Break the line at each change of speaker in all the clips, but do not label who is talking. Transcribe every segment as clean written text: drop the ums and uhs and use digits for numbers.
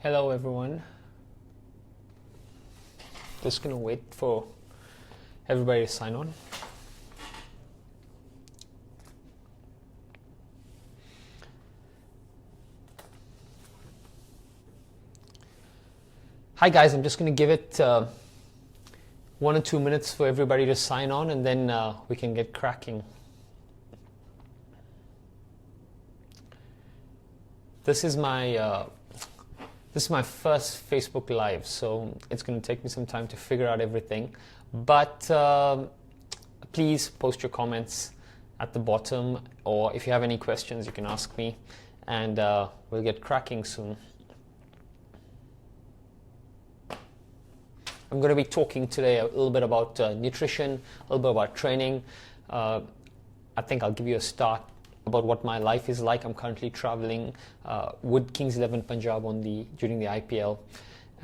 Hello everyone. Just gonna wait for everybody to sign on. Hi guys, I'm just gonna give it 1 or 2 minutes for everybody to sign on, and then we can get cracking. This is my first Facebook Live, so it's going to take me some time to figure out everything. But please post your comments at the bottom, or if you have any questions, you can ask me, and we'll get cracking soon. I'm going to be talking today a little bit about nutrition, a little bit about training. I think I'll give you a start about what my life is like. I'm currently traveling with Kings 11 Punjab during the IPL,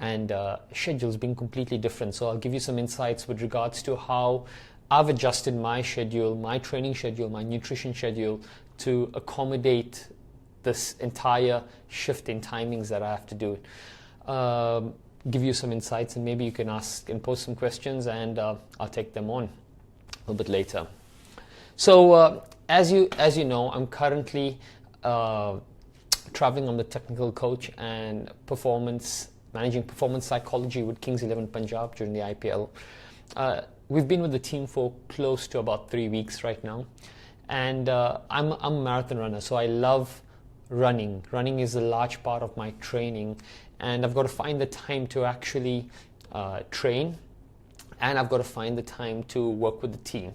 and schedule's been completely different. So I'll give you some insights with regards to how I've adjusted my schedule, my training schedule, my nutrition schedule to accommodate this entire shift in timings that I have to do. Give you some insights, and maybe you can ask and post some questions, and I'll take them on a little bit later. So as you know, I'm currently traveling. I'm the technical coach and managing performance psychology with Kings 11 Punjab during the IPL. We've been with the team for close to about 3 weeks right now, and I'm a marathon runner, so I love running. Running is a large part of my training, and I've got to find the time to actually train, and I've got to find the time to work with the team.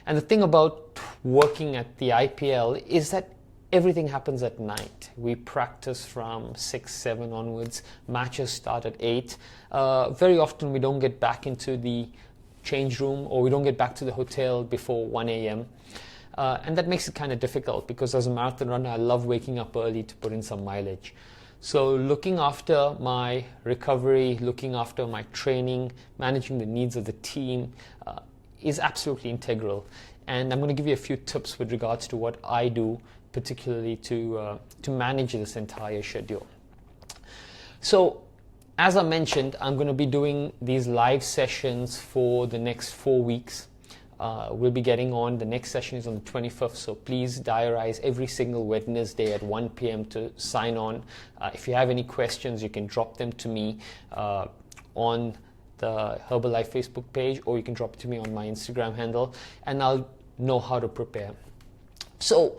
And the thing about working at the IPL is that everything happens at night. We practice from 6, 7 onwards. Matches start at 8. Very often we don't get back into the change room, or we don't get back to the hotel before 1 a.m. And that makes it kind of difficult, because as a marathon runner, I love waking up early to put in some mileage. So looking after my recovery, looking after my training, managing the needs of the team, is absolutely integral. And I'm going to give you a few tips with regards to what I do, particularly to manage this entire schedule. So as I mentioned, I'm going to be doing these live sessions for the next 4 weeks. We'll be getting on. The next session is on the 25th, so please diarize every single Wednesday at 1 p.m. to sign on. If you have any questions, you can drop them to me on the Herbalife Facebook page, or you can drop it to me on my Instagram handle, and I'll know how to prepare. So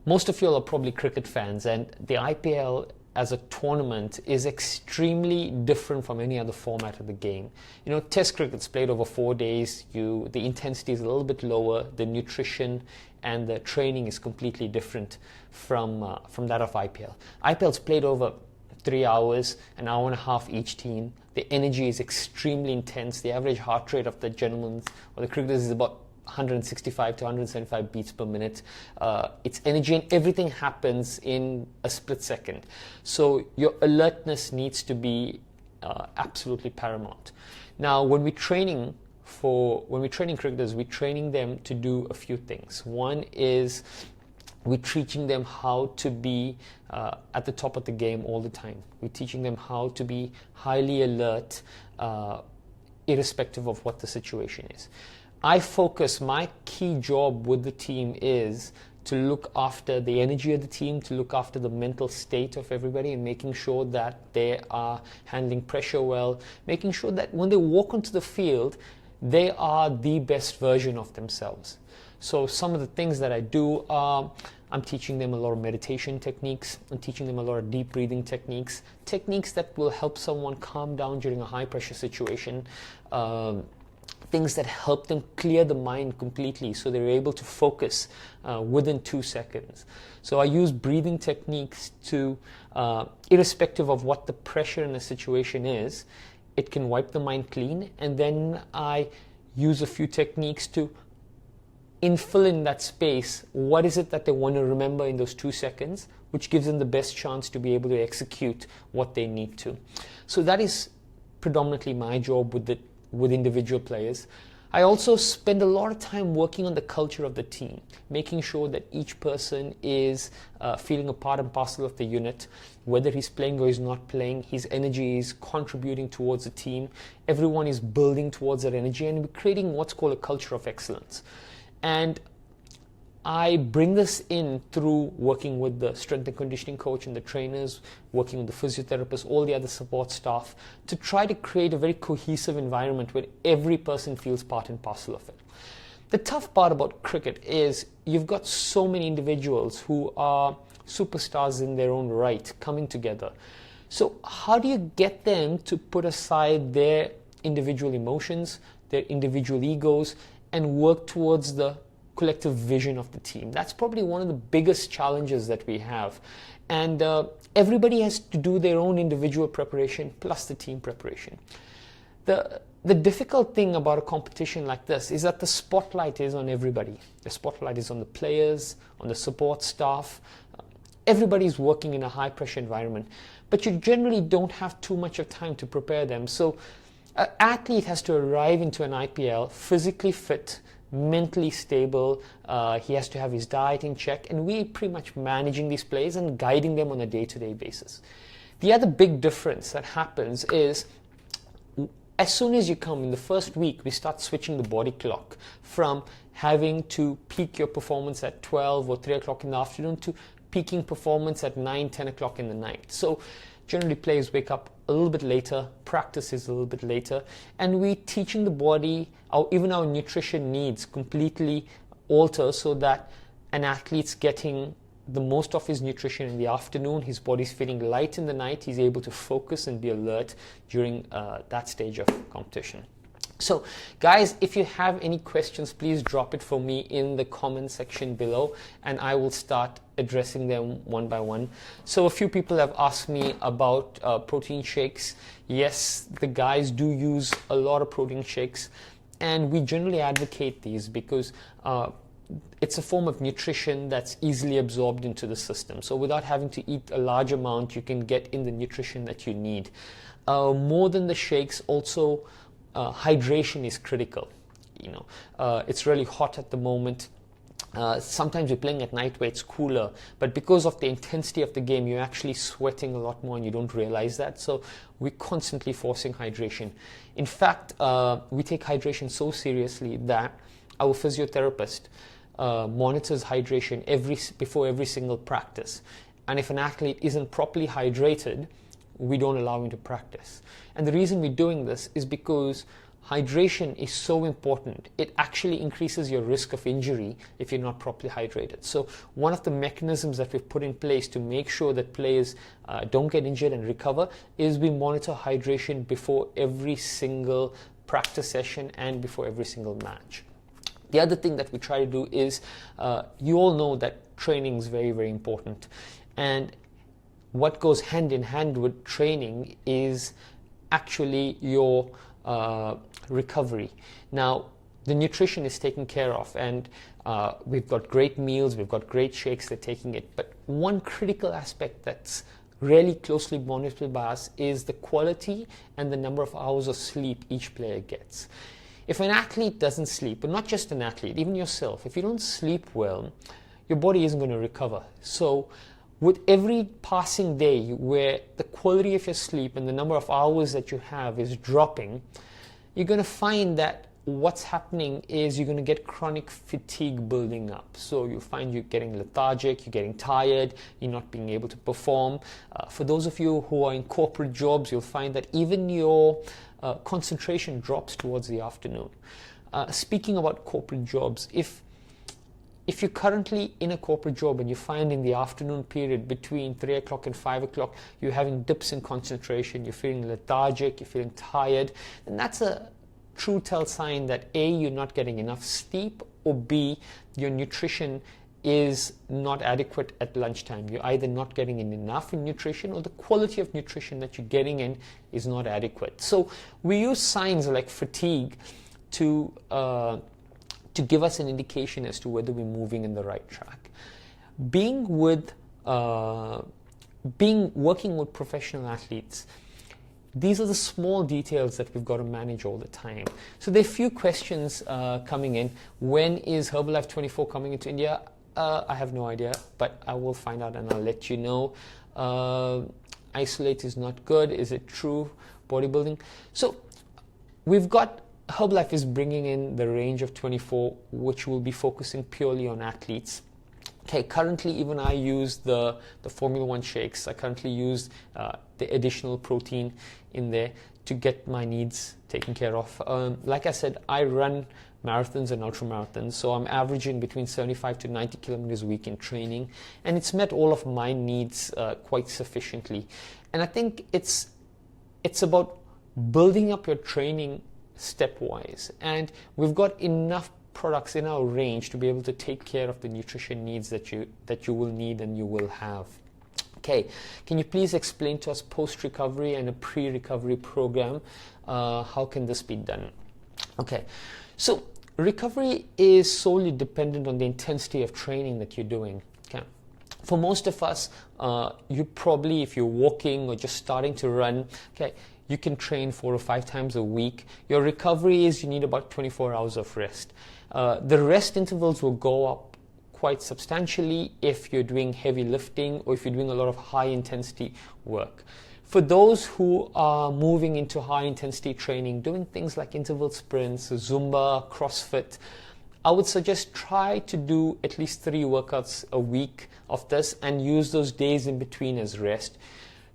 most of you are probably cricket fans, and the IPL as a tournament is extremely different from any other format of the game. You know, Test cricket's played over 4 days. The intensity is a little bit lower. The nutrition and the training is completely different from that of IPL. IPL's played over 3 hours, an hour and a half each team. The energy is extremely intense. The average heart rate of the gentlemen or the cricketers is about 165 to 175 beats per minute. It's energy, and everything happens in a split second. So your alertness needs to be absolutely paramount. Now, when we're training cricketers, we're training them to do a few things. One is we're teaching them how to be at the top of the game all the time. We're teaching them how to be highly alert, irrespective of what the situation is. My key job with the team is to look after the energy of the team, to look after the mental state of everybody, and making sure that they are handling pressure well, making sure that when they walk onto the field, they are the best version of themselves. So some of the things that I do are, I'm teaching them a lot of meditation techniques. I'm teaching them a lot of deep breathing techniques that will help someone calm down during a high pressure situation. Things that help them clear the mind completely, so they're able to focus within 2 seconds. So I use breathing techniques to, irrespective of what the pressure in the situation is, it can wipe the mind clean. And then I use a few techniques to fill in that space. What is it that they want to remember in those 2 seconds, which gives them the best chance to be able to execute what they need to. So that is predominantly my job with individual players. I also spend a lot of time working on the culture of the team, making sure that each person is feeling a part and parcel of the unit, whether he's playing or he's not playing, his energy is contributing towards the team, everyone is building towards that energy, and we're creating what's called a culture of excellence. And I bring this in through working with the strength and conditioning coach and the trainers, working with the physiotherapists, all the other support staff, to try to create a very cohesive environment where every person feels part and parcel of it. The tough part about cricket is you've got so many individuals who are superstars in their own right coming together. So how do you get them to put aside their individual emotions, their individual egos, and work towards the collective vision of the team? That's probably one of the biggest challenges that we have. And everybody has to do their own individual preparation plus the team preparation. The difficult thing about a competition like this is that the spotlight is on everybody. The spotlight is on the players, on the support staff. Everybody's working in a high pressure environment, but you generally don't have too much of time to prepare them. So an athlete has to arrive into an IPL physically fit, mentally stable, he has to have his diet in check, and we're pretty much managing these players and guiding them on a day-to-day basis. The other big difference that happens is as soon as you come in the first week, we start switching the body clock from having to peak your performance at 12 or 3 o'clock in the afternoon to peaking performance at 9, 10 o'clock in the night. So generally players wake up a little bit later, practice is a little bit later, and we're teaching the body, even our nutrition needs completely alter so that an athlete's getting the most of his nutrition in the afternoon, his body's feeling light in the night, he's able to focus and be alert during that stage of competition. So guys, if you have any questions, please drop it for me in the comment section below and I will start addressing them one by one. So a few people have asked me about protein shakes. Yes, the guys do use a lot of protein shakes and we generally advocate these because it's a form of nutrition that's easily absorbed into the system. So without having to eat a large amount, you can get in the nutrition that you need. More than the shakes, also hydration is critical. It's really hot at the moment. Sometimes you're playing at night where it's cooler, but because of the intensity of the game, you're actually sweating a lot more and you don't realize that. So we're constantly forcing hydration. In fact, we take hydration so seriously that our physiotherapist monitors hydration before every single practice. And if an athlete isn't properly hydrated, we don't allow him to practice. And the reason we're doing this is because hydration is so important. It actually increases your risk of injury if you're not properly hydrated. So one of the mechanisms that we've put in place to make sure that players don't get injured and recover is we monitor hydration before every single practice session and before every single match. The other thing that we try to do is, you all know that training is very, very important. And what goes hand in hand with training is actually your recovery. Now, the nutrition is taken care of and we've got great meals, we've got great shakes, they're taking it. But one critical aspect that's really closely monitored by us is the quality and the number of hours of sleep each player gets. If an athlete doesn't sleep, but not just an athlete, even yourself, if you don't sleep well, your body isn't going to recover. So with every passing day where the quality of your sleep and the number of hours that you have is dropping, you're going to find that what's happening is you're going to get chronic fatigue building up. So you find you're getting lethargic, you're getting tired, you're not being able to perform. For those of you who are in corporate jobs, you'll find that even your concentration drops towards the afternoon. Speaking about corporate jobs, if you're currently in a corporate job and you find in the afternoon period between 3 o'clock and 5 o'clock, you're having dips in concentration, you're feeling lethargic, you're feeling tired, then that's a true tell sign that A, you're not getting enough sleep, or B, your nutrition is not adequate at lunchtime. You're either not getting in enough in nutrition or the quality of nutrition that you're getting in is not adequate. So we use signs like fatigue to give us an indication as to whether we're moving in the right track. Working with professional athletes, these are the small details that we've got to manage all the time. So there are a few questions coming in. When is Herbalife 24 coming into India? I have no idea, but I will find out and I'll let you know. Isolate is not good. Is it true? Bodybuilding. So we've got Herbalife is bringing in the range of 24, which will be focusing purely on athletes. Okay, currently even I use the Formula 1 shakes. I currently use the additional protein in there to get my needs taken care of. Like I said, I run marathons and ultra marathons, so I'm averaging between 75 to 90 kilometers a week in training, and it's met all of my needs quite sufficiently. And I think it's about building up your training stepwise, and we've got enough products in our range to be able to take care of the nutrition needs that you will need and you will have. Okay, can you please explain to us post-recovery and a pre-recovery program? How can this be done? Okay, so recovery is solely dependent on the intensity of training that you're doing. Okay, for most of us, you probably, if you're walking or just starting to run, okay, you can train 4 or 5 times a week. Your recovery is you need about 24 hours of rest. The rest intervals will go up quite substantially if you're doing heavy lifting or if you're doing a lot of high intensity work. For those who are moving into high intensity training, doing things like interval sprints, Zumba, CrossFit, I would suggest try to do at least 3 workouts a week of this and use those days in between as rest.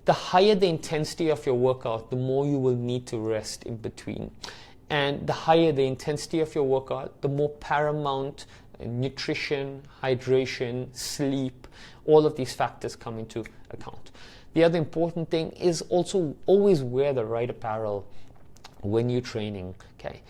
The higher the intensity of your workout, the more you will need to rest in between. And the higher the intensity of your workout, the more paramount nutrition, hydration, sleep, all of these factors come into account. The other important thing is also always wear the right apparel when you're training. Okay,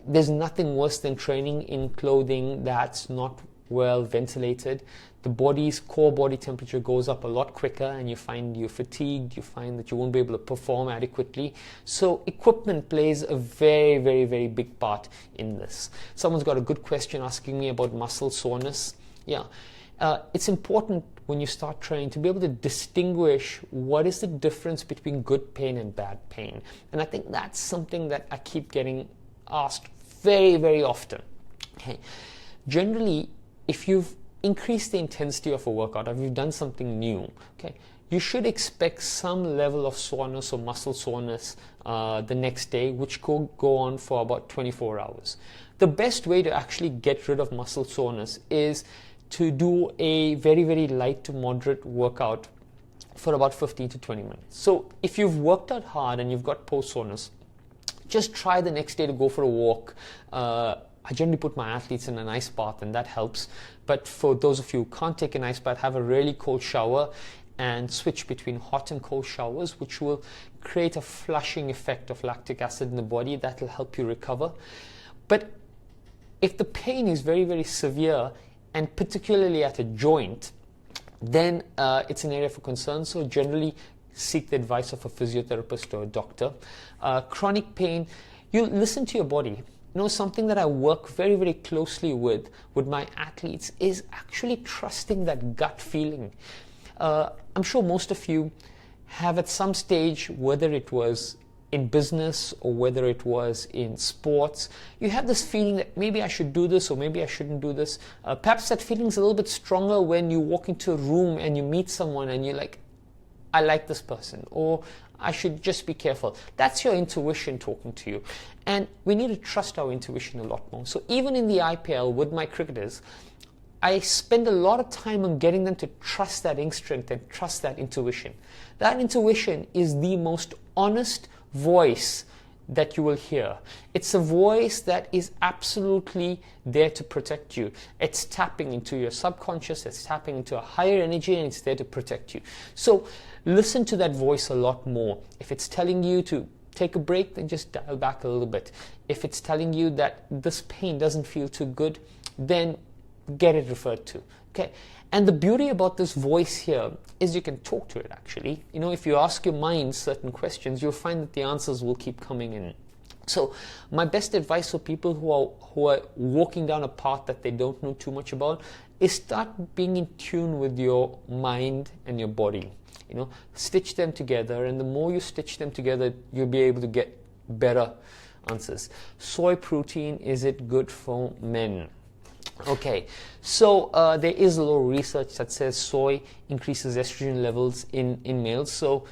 there's nothing worse than training in clothing that's not well ventilated. The body's core body temperature goes up a lot quicker and you find you're fatigued, you find that you won't be able to perform adequately. So equipment plays a very, very, very big part in this. Someone's got a good question asking me about muscle soreness. Yeah, it's important when you start training to be able to distinguish what is the difference between good pain and bad pain. And I think that's something that I keep getting asked very, very often. Okay, generally, if you've increased the intensity of a workout, or if you've done something new, okay, you should expect some level of soreness or muscle soreness the next day, which could go on for about 24 hours. The best way to actually get rid of muscle soreness is to do a very, very light to moderate workout for about 15 to 20 minutes. So if you've worked out hard and you've got post soreness, just try the next day to go for a walk. I generally put my athletes in an ice bath and that helps. But for those of you who can't take an ice bath, have a really cold shower and switch between hot and cold showers, which will create a flushing effect of lactic acid in the body that will help you recover. But if the pain is very, very severe and particularly at a joint, then it's an area for concern. So generally seek the advice of a physiotherapist or a doctor. Chronic pain, you listen to your body. You know, something that I work very, very closely with my athletes is actually trusting that gut feeling. I'm sure most of you have at some stage, whether it was in business or whether it was in sports, you have this feeling that maybe I should do this or maybe I shouldn't do this. Perhaps that feeling is a little bit stronger when you walk into a room and you meet someone and you're like, I like this person, or I should just be careful. That's your intuition talking to you. And we need to trust our intuition a lot more. So even in the IPL with my cricketers, I spend a lot of time on getting them to trust that instinct and trust that intuition. That intuition is the most honest voice that you will hear. It's a voice that is absolutely there to protect you. It's tapping into your subconscious, it's tapping into a higher energy, and it's there to protect you. So listen to that voice a lot more. If it's telling you to take a break, then just dial back a little bit. If it's telling you that this pain doesn't feel too good, then get it referred to. Okay. And the beauty about this voice here is you can talk to it actually. You know, if you ask your mind certain questions, you'll find that the answers will keep coming in. So my best advice for people who are walking down a path that they don't know too much about is start being in tune with your mind and your body. You know, stitch them together, and the more you stitch them together, you'll be able to get better answers. Soy protein, is it good for men? Okay, so there is a little research that says soy increases estrogen levels in males, so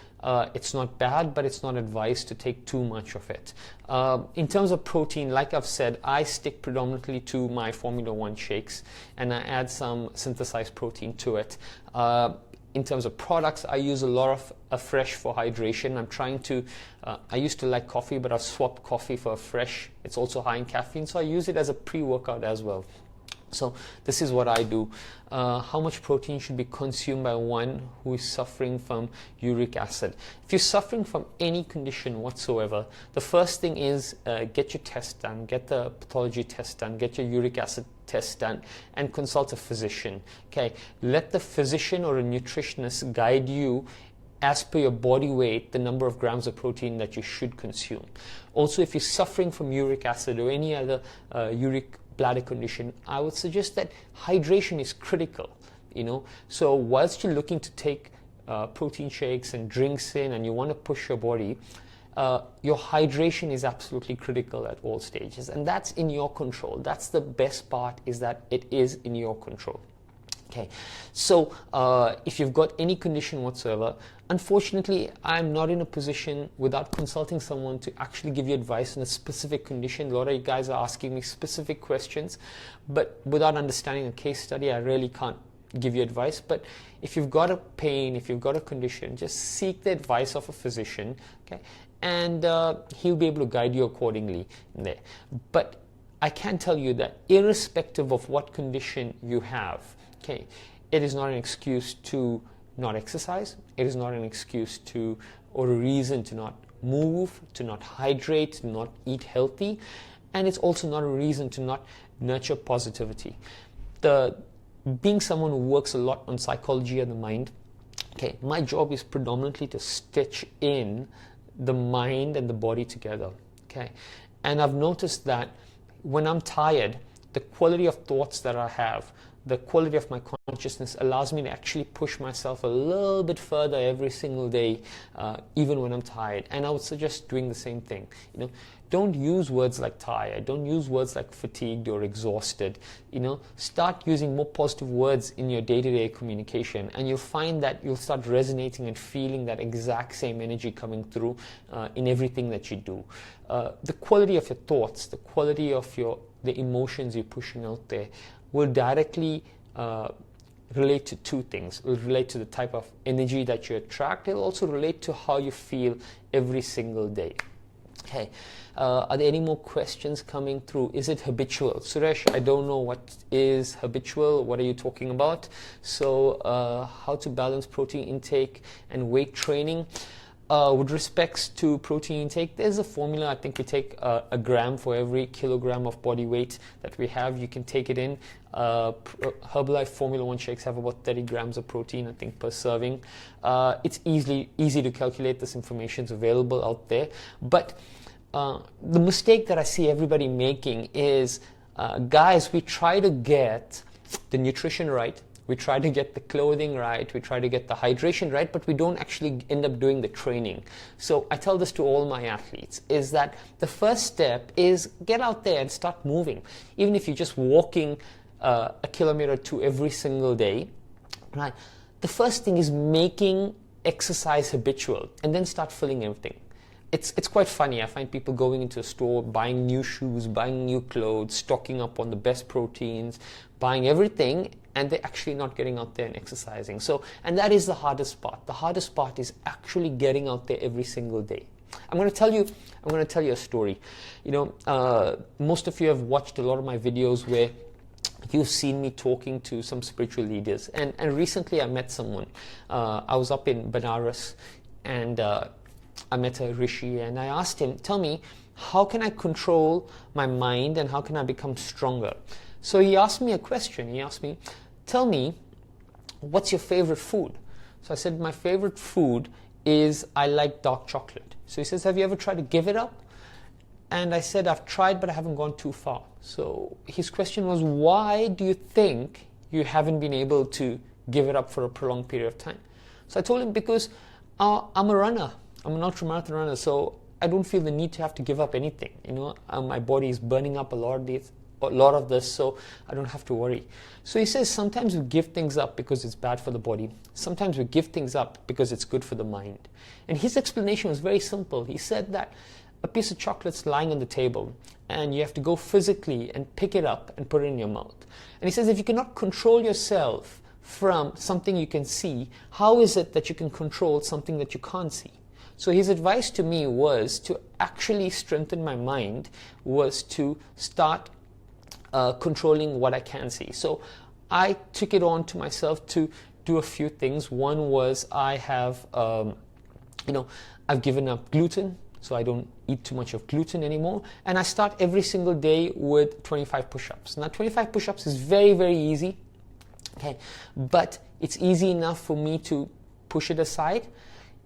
it's not bad, but it's not advised to take too much of it. In terms of protein, like I've said, I stick predominantly to my Formula 1 shakes, and I add some synthesized protein to it. In terms of products, I use a lot of Fresh for hydration. I'm trying to, I used to like coffee, but I've swapped coffee for Fresh. It's also high in caffeine, so I use it as a pre-workout as well. So this is what I do. How much protein should be consumed by one who is suffering from uric acid? If you're suffering from any condition whatsoever, the first thing is get your test done, get the pathology test done, get your uric acid test done, and consult a physician. Okay, let the physician or a nutritionist guide you as per your body weight, the number of grams of protein that you should consume. Also, if you're suffering from uric acid or any other uric bladder condition, I would suggest that hydration is critical. You know, so whilst you're looking to take protein shakes and drinks in, and you want to push your body, your hydration is absolutely critical at all stages, and that's in your control. That's the best part, is that it is in your control. Okay, so if you've got any condition whatsoever, unfortunately, I'm not in a position without consulting someone to actually give you advice on a specific condition. A lot of you guys are asking me specific questions, but without understanding a case study, I really can't give you advice. But if you've got a pain, if you've got a condition, just seek the advice of a physician, okay, and he'll be able to guide you accordingly there. But I can tell you that irrespective of what condition you have, okay, it is not an excuse to not exercise. It is not an excuse to, or a reason to not move, to not hydrate, to not eat healthy, and it's also not a reason to not nurture positivity. Being someone who works a lot on psychology and the mind, okay, my job is predominantly to stitch in the mind and the body together, okay, and I've noticed that when I'm tired, the quality of thoughts that I have, the quality of my consciousness allows me to actually push myself a little bit further every single day, even when I'm tired. And I would suggest doing the same thing. You know, don't use words like tired. Don't use words like fatigued or exhausted. You know, start using more positive words in your day-to-day communication, and you'll find that you'll start resonating and feeling that exact same energy coming through in everything that you do. The quality of your thoughts, the quality of the emotions you're pushing out there, will directly relate to two things. It will relate to the type of energy that you attract. It will also relate to how you feel every single day. Okay, are there any more questions coming through? Is it habitual? Suresh, I don't know what is habitual. What are you talking about? So how to balance protein intake and weight training? With respects to protein intake, there's a formula. I think we take a gram for every kilogram of body weight that we have. You can take it in. Herbalife Formula 1 shakes have about 30 grams of protein, I think, per serving. It's easy to calculate. This information is available out there. But the mistake that I see everybody making is, guys, we try to get the nutrition right. We try to get the clothing right, we try to get the hydration right, but we don't actually end up doing the training. So I tell this to all my athletes, is that the first step is get out there and start moving. Even if you're just walking a kilometer or two every single day, right? The first thing is making exercise habitual, and then start filling everything. It's quite funny. I find people going into a store, buying new shoes, buying new clothes, stocking up on the best proteins, buying everything, and they're actually not getting out there and exercising. So, and that is the hardest part. The hardest part is actually getting out there every single day. I'm going to tell you a story. You know, most of you have watched a lot of my videos where you've seen me talking to some spiritual leaders. And recently I met someone. I was up in Benares, and I met a rishi, and I asked him, tell me, how can I control my mind and how can I become stronger? So he asked me a question. He asked me, tell me, what's your favorite food? So I said, my favorite food is, I like dark chocolate. So he says, have you ever tried to give it up? And I said, I've tried, but I haven't gone too far. So his question was, why do you think you haven't been able to give it up for a prolonged period of time? So I told him, because I'm a runner. I'm an ultramarathon runner, so I don't feel the need to have to give up anything. My body is burning up a lot of this, so I don't have to worry. So he says, sometimes we give things up because it's bad for the body. Sometimes we give things up because it's good for the mind. And his explanation was very simple. He said that a piece of chocolate's lying on the table, and you have to go physically and pick it up and put it in your mouth. And he says, if you cannot control yourself from something you can see, how is it that you can control something that you can't see? So his advice to me was to actually strengthen my mind, was to start controlling what I can see. So I took it on to myself to do a few things. One was I have, I've given up gluten. So I don't eat too much of gluten anymore. And I start every single day with 25 push-ups. Now 25 push-ups is very, very easy. Okay, but it's easy enough for me to push it aside.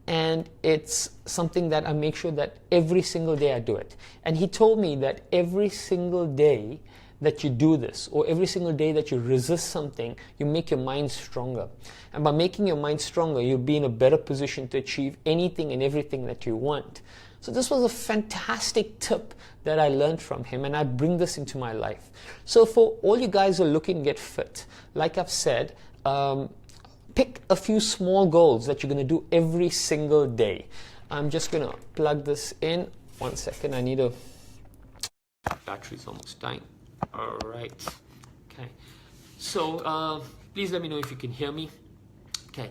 And it's something that I make sure that every single day I do it. And he told me that every single day that you do this, or every single day that you resist something, you make your mind stronger. And by making your mind stronger, you'll be in a better position to achieve anything and everything that you want. So this was a fantastic tip that I learned from him, and I bring this into my life. So for all you guys who are looking to get fit, like I've said, pick a few small goals that you're going to do every single day. I'm just going to plug this in. 1 second, I need a... Battery's almost dying. All right. Okay. So please let me know if you can hear me. Okay.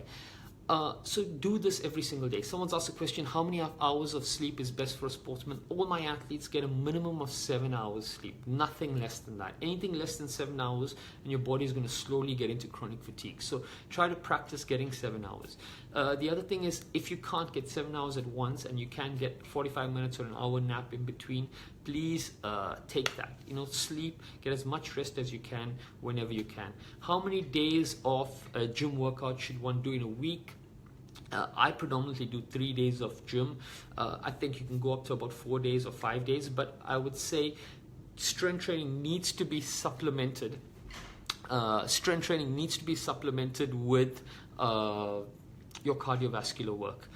So do this every single day. Someone's asked a question, how many hours of sleep is best for a sportsman? All my athletes get a minimum of 7 hours sleep, nothing less than that. Anything less than 7 hours and your body is going to slowly get into chronic fatigue. So try to practice getting 7 hours. The other thing is, if you can't get 7 hours at once and you can get 45 minutes or an hour nap in between, please take that. Sleep, get as much rest as you can whenever you can. How many days of gym workout should one do in a week? I predominantly do 3 days of gym. I think you can go up to about 4 days or 5 days, but I would say strength training needs to be supplemented. Strength training needs to be supplemented with your cardiovascular work.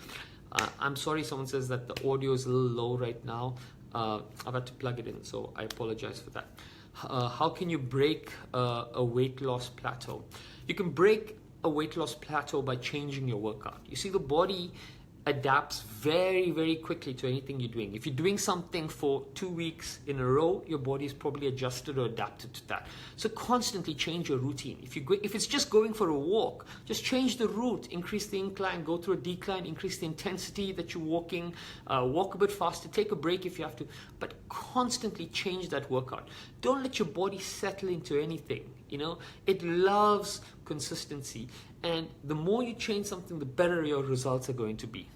I'm sorry, someone says that the audio is a little low right now. I've had to plug it in, so I apologize for that. How can you break a weight loss plateau? You can break a weight loss plateau by changing your workout. You see, the body adapts very, very quickly to anything you're doing. If you're doing something for 2 weeks in a row, your body is probably adjusted or adapted to that. So constantly change your routine. If it's just going for a walk, just change the route, increase the incline, go through a decline, increase the intensity that you're walking, walk a bit faster, take a break if you have to, but constantly change that workout. Don't let your body settle into anything. It loves consistency, and the more you change something, the better your results are going to be.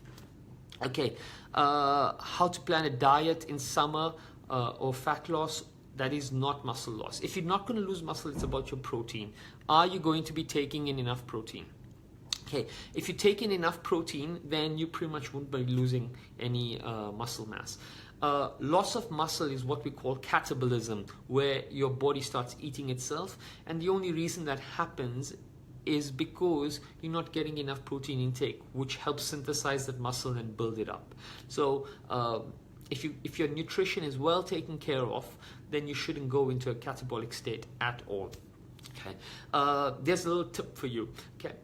Okay, how to plan a diet in summer or fat loss that is not muscle loss. If you're not going to lose muscle, it's about your protein. Are you going to be taking in enough protein? Okay, if you take in enough protein, then you pretty much won't be losing any muscle mass. Loss of muscle is what we call catabolism, where your body starts eating itself, and the only reason that happens is because you're not getting enough protein intake, which helps synthesize that muscle and build it up. So if your nutrition is well taken care of, then you shouldn't go into a catabolic state at all. Okay, there's a little tip for you. Okay,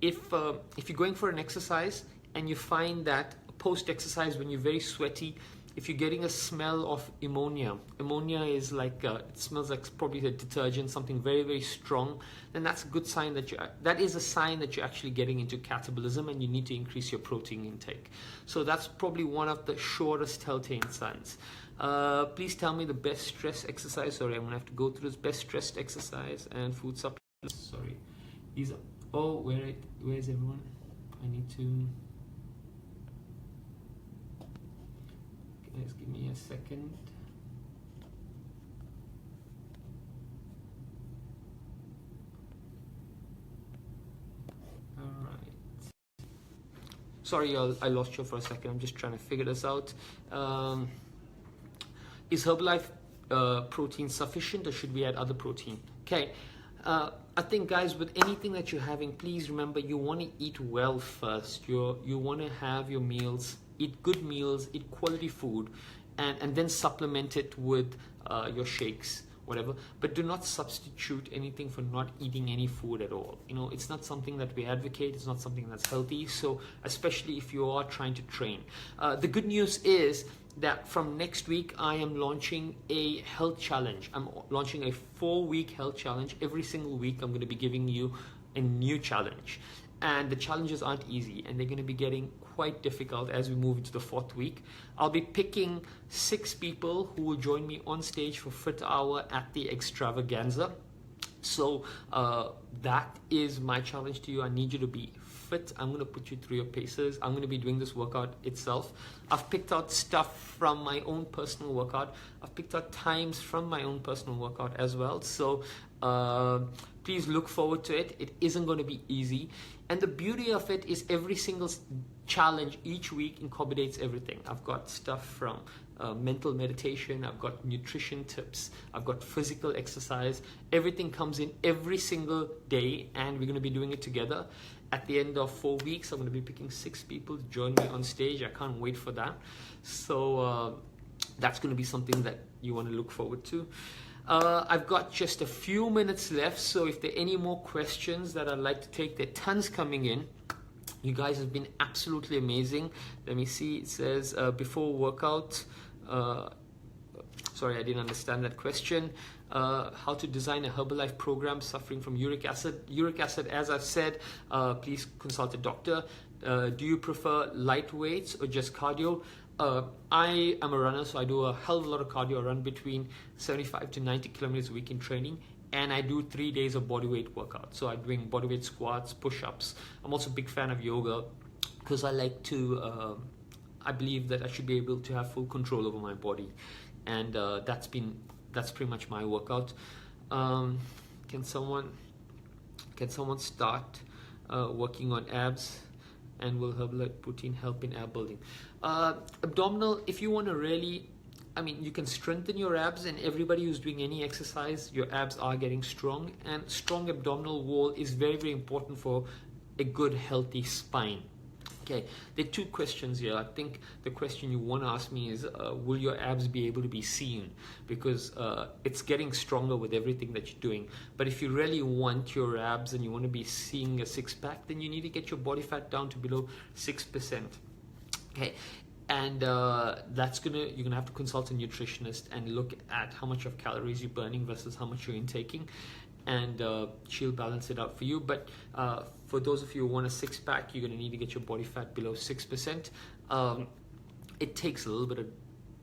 if you're going for an exercise and you find that post-exercise, when you're very sweaty, if you're getting a smell of ammonia is like, it smells like probably a detergent, something very, very strong, then that's a good sign that is a sign that you're actually getting into catabolism and you need to increase your protein intake. So that's probably one of the surest telltale signs. Please tell me the best stress exercise. Sorry, I'm going to have to go through this. Best stress exercise and food supplements. Sorry. These are, oh, where's everyone? I need to... Just give me a second. All right. Sorry, I lost you for a second. I'm just trying to figure this out. is Herbalife protein sufficient, or should we add other protein? Okay, I think, guys, with anything that you're having, please remember you want to eat well first. You want to have your meals, eat good meals, eat quality food, and then supplement it with your shakes, whatever. But do not substitute anything for not eating any food at all. You know, it's not something that we advocate. It's not something that's healthy. So especially if you are trying to train. The good news is that from next week, I am launching a health challenge. I'm launching a 4-week health challenge. Every single week, I'm going to be giving you a new challenge. And the challenges aren't easy, and they're going to be getting quite difficult as we move into the 4th week. I'll be picking 6 people who will join me on stage for Fit Hour at the Extravaganza. So that is my challenge to you. I need you to be fit. I'm going to put you through your paces. I'm going to be doing this workout itself. I've picked out stuff from my own personal workout. I've picked out times from my own personal workout as well. So please look forward to it. It isn't going to be easy. And the beauty of it is every single challenge each week incorporates everything. I've got stuff from mental meditation, I've got nutrition tips, I've got physical exercise. Everything comes in every single day, and we're going to be doing it together. At the end of 4 weeks, I'm going to be picking 6 people to join me on stage. I can't wait for that. So that's going to be something that you want to look forward to. I've got just a few minutes left, so if there are any more questions that I'd like to take, there are tons coming in. You guys have been absolutely amazing. Let me see. It says before workout. Sorry, I didn't understand that question. How to design a Herbalife program suffering from uric acid. Uric acid, as I've said, please consult a doctor. Do you prefer light weights or just cardio? I am a runner, so I do a hell of a lot of cardio. I run between 75 to 90 kilometers a week in training. And I do 3 days of bodyweight workout. So I'm doing bodyweight squats, push-ups. I'm also a big fan of yoga because I like to, I believe that I should be able to have full control over my body. And that's pretty much my workout. Can someone start working on abs? And will Herbalife protein help in ab building? Abdominal, if you want to really, I mean, you can strengthen your abs, and everybody who's doing any exercise, your abs are getting strong, and strong abdominal wall is very, very important for a good, healthy spine. Okay, there are 2 questions here. I think the question you want to ask me is, will your abs be able to be seen? Because it's getting stronger with everything that you're doing. But if you really want your abs and you want to be seeing a 6-pack, then you need to get your body fat down to below 6%. Okay. And you're gonna have to consult a nutritionist and look at how much of calories you're burning versus how much you're intaking, and she'll balance it out for you. But for those of you who want a 6-pack, you're gonna need to get your body fat below 6%. It takes a little bit of,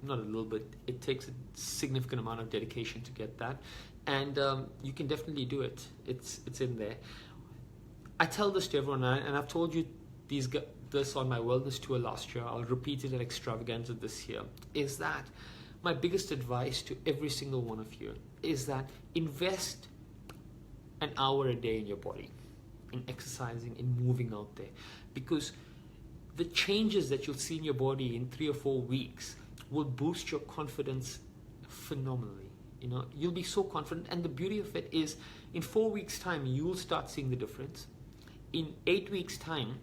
not a little bit, it takes a significant amount of dedication to get that, and you can definitely do it. It's in there. I tell this to everyone, and I've told you this on my wellness tour last year. I'll repeat it at Extravaganza this year. Is that my biggest advice to every single one of you is that invest an hour a day in your body, in exercising, in moving out there, because the changes that you'll see in your body in 3 or 4 weeks will boost your confidence phenomenally. You know, you'll be so confident, and the beauty of it is in 4 weeks time you'll start seeing the difference. In 8 weeks time,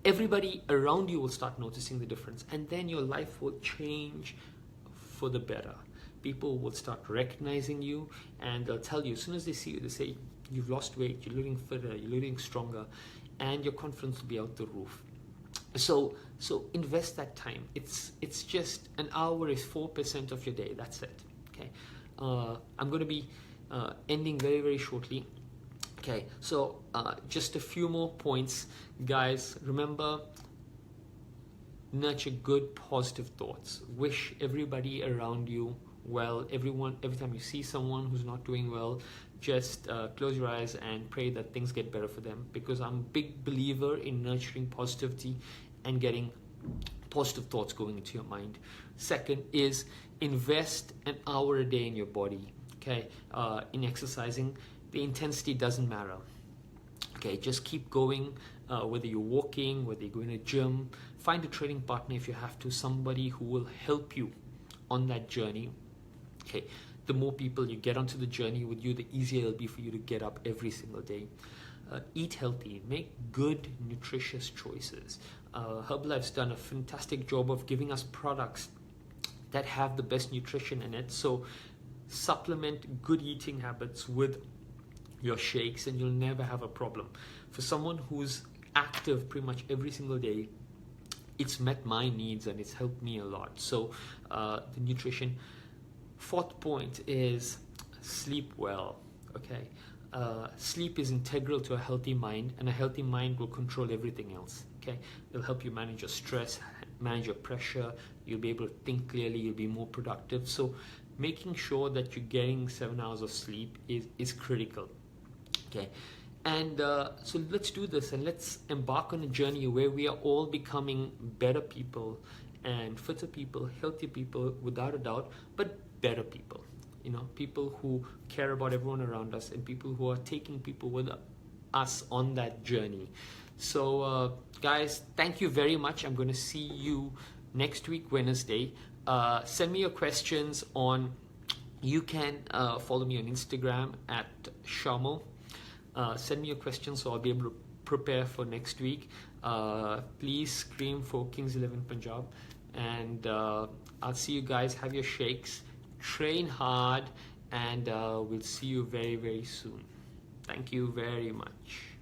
everybody around you will start noticing the difference, and then your life will change for the better. People will start recognizing you, and they'll tell you, as soon as they see you, they say, you've lost weight, you're looking fitter, you're looking stronger, and your confidence will be out the roof. So invest that time. It's just an hour is 4% of your day. That's it. Okay. I'm going to be ending very, very shortly. Okay, so just a few more points, guys. Remember, nurture good, positive thoughts. Wish everybody around you well. Every time you see someone who's not doing well, just close your eyes and pray that things get better for them. Because I'm a big believer in nurturing positivity and getting positive thoughts going into your mind. Second is invest an hour a day in your body. Okay, in exercising. The intensity doesn't matter. Okay, just keep going, whether you're walking, whether you're going to the gym. Find a training partner if you have to, somebody who will help you on that journey, okay, the more people you get onto the journey with you, the easier it'll be for you to get up every single day. Eat healthy, make good, nutritious choices. Herbalife's done a fantastic job of giving us products that have the best nutrition in it. So supplement good eating habits with your shakes and you'll never have a problem. For someone who's active pretty much every single day, it's met my needs and it's helped me a lot. So the nutrition. Fourth point is sleep well. Okay, sleep is integral to a healthy mind, and a healthy mind will control everything else. Okay, it'll help you manage your stress, manage your pressure. You'll be able to think clearly. You'll be more productive. So making sure that you're getting 7 hours of sleep is critical. Okay, and so let's do this and let's embark on a journey where we are all becoming better people and fitter people, healthier people, without a doubt, but better people. You know, people who care about everyone around us and people who are taking people with us on that journey. So guys, thank you very much. I'm going to see you next week, Wednesday. Send me your questions on, you can follow me on Instagram at Shayamal. Send me your questions so I'll be able to prepare for next week. Please scream for Kings 11 Punjab, and I'll see you guys. Have your shakes, train hard, and we'll see you very, very soon. Thank you very much.